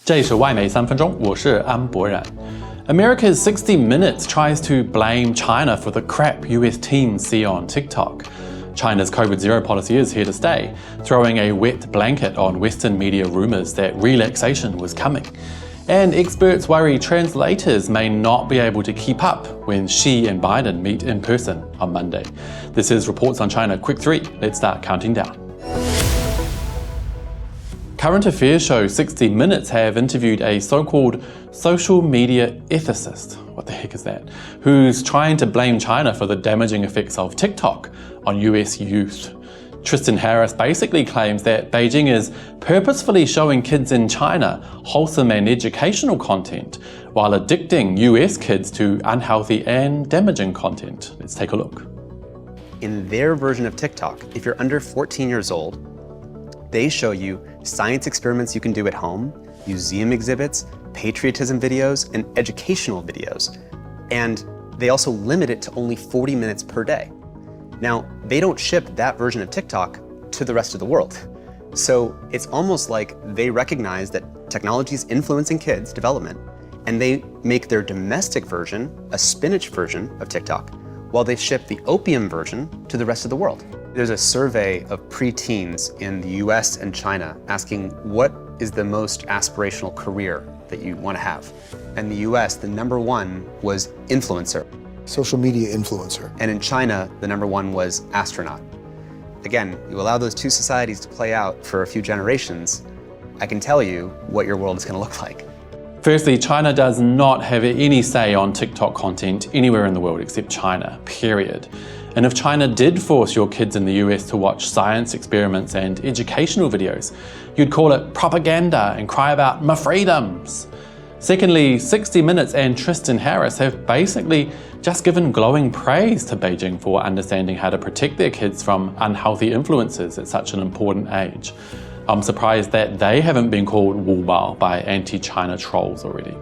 这里是外媒3分钟，我是安博然。America's 60 Minutes tries to blame China for the crap US teens see on TikTok. China's COVID-0 policy is here to stay, throwing a wet blanket on Western media rumours that relaxation was coming. And experts worry translators may not be able to keep up when Xi and Biden meet in person on Monday. This is Reports on China Quick 3. Let's start counting down. Current affairs show 60 Minutes have interviewed a so-called social media ethicist, what the heck is that, who's trying to blame China for the damaging effects of TikTok on US youth. Tristan Harris basically claims that Beijing is purposefully showing kids in China wholesome and educational content while addicting US kids to unhealthy and damaging content. Let's take a look. In their version of TikTok, if you're under 14 years old, they show you science experiments you can do at home, museum exhibits, patriotism videos, and educational videos. And they also limit it to only 40 minutes per day. Now, they don't ship that version of TikTok to the rest of the world. So it's almost like they recognize that technology is influencing kids' development, and they make their domestic version a spinach version of TikTok, while they ship the opium version to the rest of the world. There's a survey of preteens in the US and China asking what is the most aspirational career that you want to have. In the US, the number one was influencer. Social media influencer. And in China, the number one was astronaut. Again, you allow those two societies to play out for a few generations, I can tell you what your world is going to look like. Firstly, China does not have any say on TikTok content anywhere in the world except China, period. And if China did force your kids in the US to watch science experiments and educational videos, you'd call it propaganda and cry about my freedoms. Secondly, 60 Minutes and Tristan Harris have basically just given glowing praise to Beijing for understanding how to protect their kids from unhealthy influences at such an important age. I'm surprised that they haven't been called Wubao by anti-China trolls already.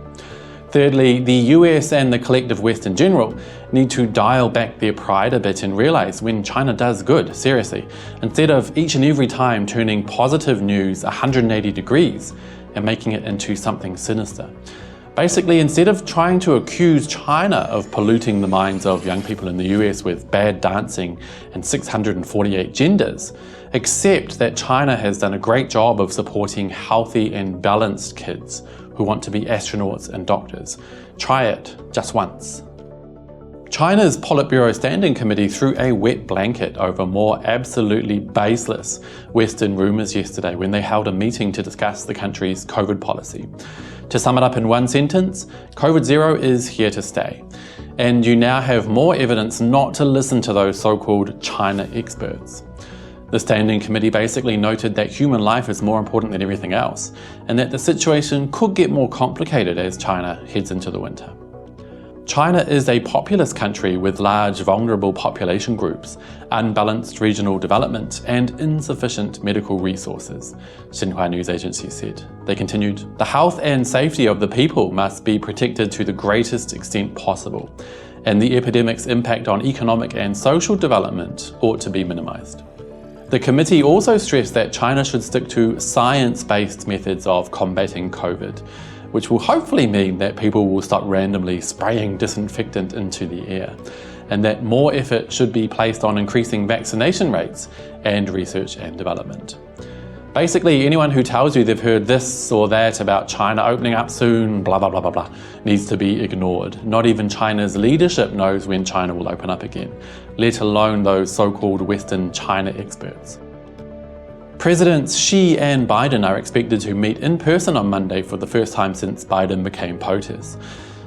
Thirdly, the US and the collective West in general need to dial back their pride a bit and realise when China does good, seriously, instead of each and every time turning positive news 180 degrees and making it into something sinister. Basically, instead of trying to accuse China of polluting the minds of young people in the US with bad dancing and 648 genders, accept that China has done a great job of supporting healthy and balanced kids who want to be astronauts and doctors. Try it just once. China's Politburo Standing Committee threw a wet blanket over more absolutely baseless Western rumours yesterday when they held a meeting to discuss the country's COVID policy. To sum it up in one sentence, COVID-0 is here to stay. And you now have more evidence not to listen to those so-called China experts. The Standing Committee basically noted that human life is more important than everything else, and that the situation could get more complicated as China heads into the winter. China is a populous country with large vulnerable population groups, unbalanced regional development, and insufficient medical resources, Xinhua News Agency said. They continued, "The health and safety of the people must be protected to the greatest extent possible, and the epidemic's impact on economic and social development ought to be minimised." The committee also stressed that China should stick to science-based methods of combating COVID, which will hopefully mean that people will stop randomly spraying disinfectant into the air, and that more effort should be placed on increasing vaccination rates and research and development. Basically, anyone who tells you they've heard this or that about China opening up soon, blah, blah, blah, blah, blah, needs to be ignored. Not even China's leadership knows when China will open up again, let alone those so-called Western China experts. Presidents Xi and Biden are expected to meet in person on Monday for the first time since Biden became POTUS.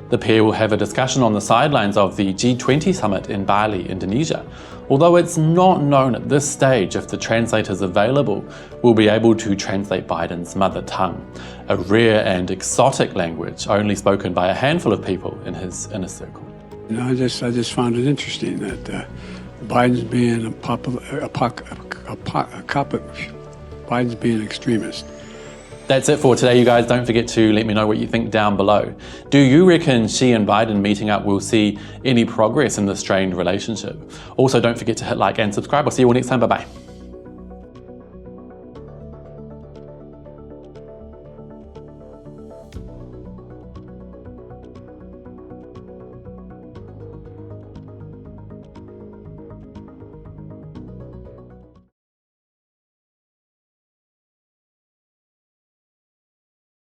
The pair will have a discussion on the sidelines of the G20 summit in Bali, Indonesia, although it's not known at this stage if the translators available will be able to translate Biden's mother tongue, a rare and exotic language only spoken by a handful of people in his inner circle. You know, I just found it interesting that Biden's being Biden's being extremist. That's it for today, you guys. Don't forget to let me know what you think down below. Do you reckon Xi and Biden meeting up will see any progress in the strained relationship? Also, don't forget to hit like and subscribe. I'll see you all next time. Bye-bye.